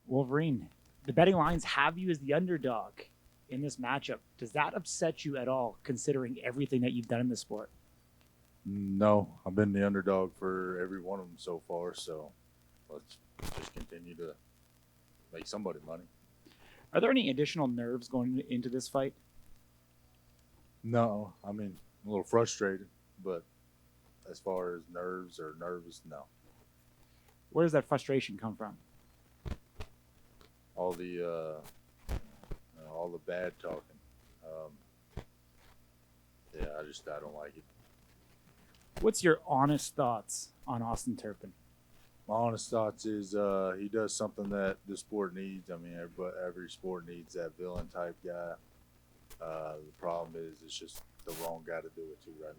Wolverine, the betting lines have you as the underdog in this matchup. Does that upset you at all, considering everything that you've done in the sport? No, I've been the underdog for every one of them so far, so let's just continue to make somebody money. Are there any additional nerves going into this fight? No, I mean, I'm a little frustrated, but as far as nerves or nervous, no. Where does that frustration come from? All the all the bad talking. Um, yeah, I don't like it. What's your honest thoughts on Austin Turpin? My honest thoughts is he does something that the sport needs. I mean, every sport needs that villain type guy. The problem is it's just the wrong guy to do it to right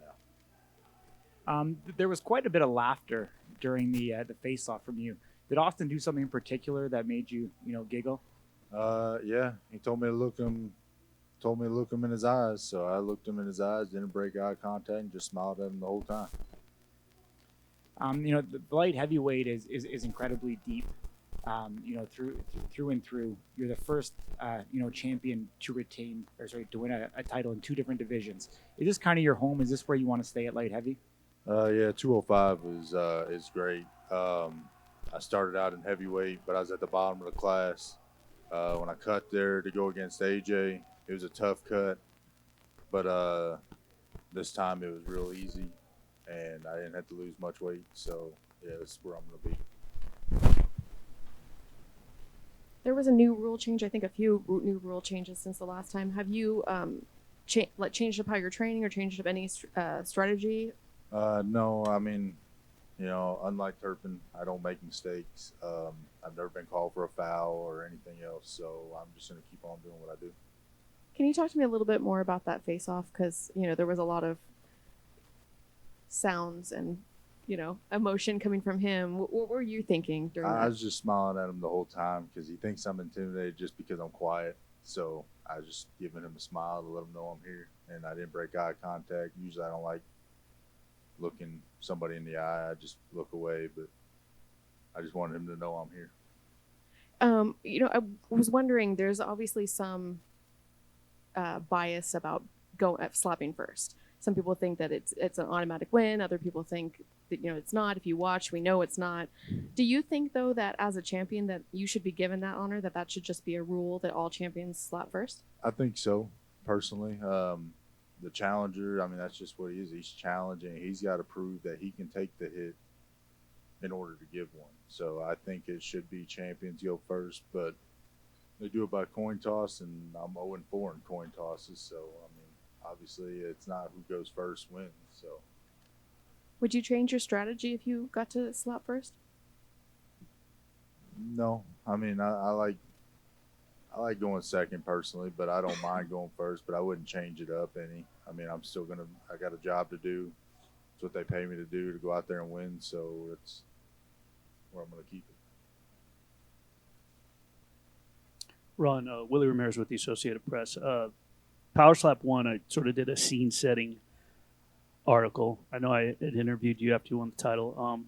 now. There was quite a bit of laughter during the face-off from you. Did Austin do something in particular that made you, giggle? Yeah, he told me to look him in his eyes. So I looked him in his eyes, didn't break eye contact, and just smiled at him the whole time. The light heavyweight is incredibly deep. Through and through, you're the first, champion to to win a title in two different divisions. Is this kind of your home? Is this where you want to stay at light heavy? Yeah, 205 is great. I started out in heavyweight, but I was at the bottom of the class. When I cut there to go against AJ, it was a tough cut, but this time it was real easy, and I didn't have to lose much weight. So yeah, this is where I'm going to be. There was a new rule change. I think a few new rule changes since the last time. Have you changed up how you're training or changed up any strategy? No, I mean, unlike Turpin, I don't make mistakes. I've never been called for a foul or anything else, so I'm just going to keep on doing what I do. Can you talk to me a little bit more about that face-off? Because, there was a lot of sounds and, emotion coming from him. What were you thinking during that? I was just smiling at him the whole time because he thinks I'm intimidated just because I'm quiet. So I was just giving him a smile to let him know I'm here, and I didn't break eye contact. Usually I don't like looking somebody in the eye. I just look away, but I just wanted him to know I'm here. I was wondering, there's obviously some bias about slapping first. Some people think that it's an automatic win. Other people think that it's not. If you watch, we know it's not. Do you think though that as a champion that you should be given that honor, that should just be a rule that all champions slap first? I think so, personally. The challenger, I mean, that's just what he is. He's challenging. He's got to prove that he can take the hit in order to give one. So I think it should be champions go first, but they do it by coin toss, and I'm 0-4 in coin tosses. So, I mean, obviously it's not who goes first wins. So, would you change your strategy if you got to slap first? no, I mean, I like going second personally, but I don't mind going first. But I wouldn't change it up any. I mean, I got a job to do. It's what they pay me to do, to go out there and win. So it's where I'm going to keep it. Ron, Willie Ramirez with the Associated Press. Power Slap 1, I sort of did a scene-setting article. I know I had interviewed you after you won the title.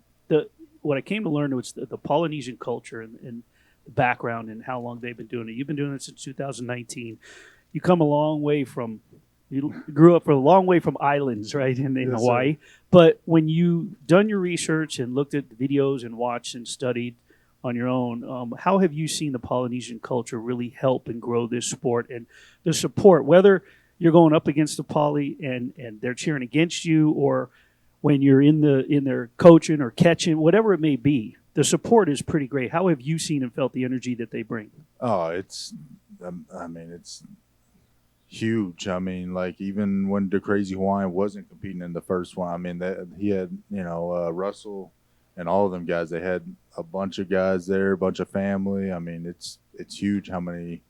What I came to learn was the Polynesian culture and the background and how long they've been doing it. You've been doing it since 2019. You come a long way from – you grew up a long way from islands, right, in yes, Hawaii. Sir. But when you done your research and looked at the videos and watched and studied on your own, how have you seen the Polynesian culture really help and grow this sport and the support, whether you're going up against the Poly and they're cheering against you, or when you're in their coaching or catching, whatever it may be, the support is pretty great. How have you seen and felt the energy that they bring? Oh, it's huge. I mean, like even when the Crazy Hawaiian wasn't competing in the first one, I mean, he had, Russell and all of them guys, they had a bunch of guys there, a bunch of family. I mean, it's huge how many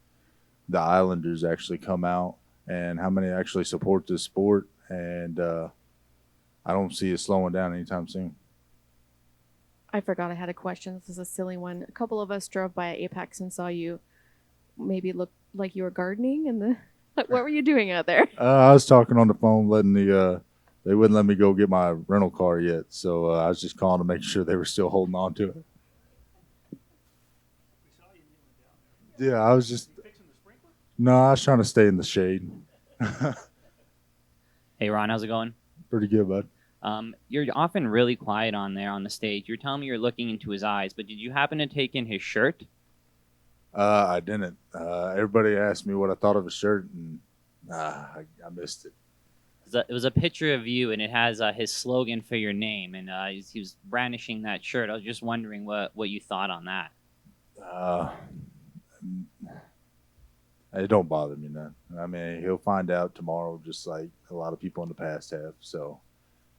the Islanders actually come out and how many actually support this sport. And I don't see it slowing down anytime soon. I forgot I had a question. This is a silly one. A couple of us drove by Apex and saw you maybe look like you were gardening in the what were you doing out there? I was talking on the phone, they wouldn't let me go get my rental car yet. So I was just calling to make sure they were still holding on to it. We saw you Yeah, I was just. No, I was trying to stay in the shade. Hey, Ron, how's it going? Pretty good, bud. You're often really quiet on there on the stage. You're telling me you're looking into his eyes, but did you happen to take in his shirt? I didn't. Everybody asked me what I thought of his shirt, and I missed it. It was a picture of you, and it has his slogan for your name, and he was brandishing that shirt. I was just wondering what you thought on that. It don't bother me none. I mean, he'll find out tomorrow, just like a lot of people in the past have. So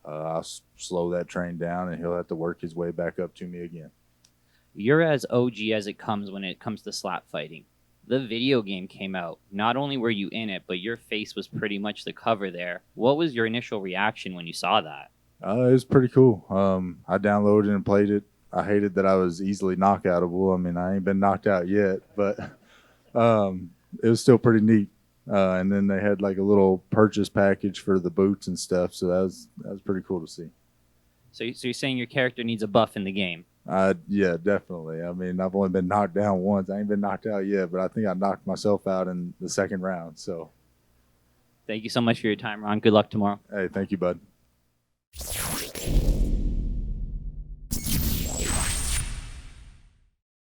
I'll slow that train down, and he'll have to work his way back up to me again. You're as OG as it comes when it comes to slap fighting. The video game came out. Not only were you in it, but your face was pretty much the cover there. What was your initial reaction when you saw that? It was pretty cool. I downloaded and played it. I hated that I was easily knockoutable. I mean, I ain't been knocked out yet, but it was still pretty neat. And then they had like a little purchase package for the boots and stuff, so that was pretty cool to see. So you're saying your character needs a buff in the game? Yeah, definitely. I mean, I've only been knocked down once. I ain't been knocked out yet, but I think I knocked myself out in the second round. So, Thank you so much for your time, Ron. Good luck tomorrow. hey, thank you, bud.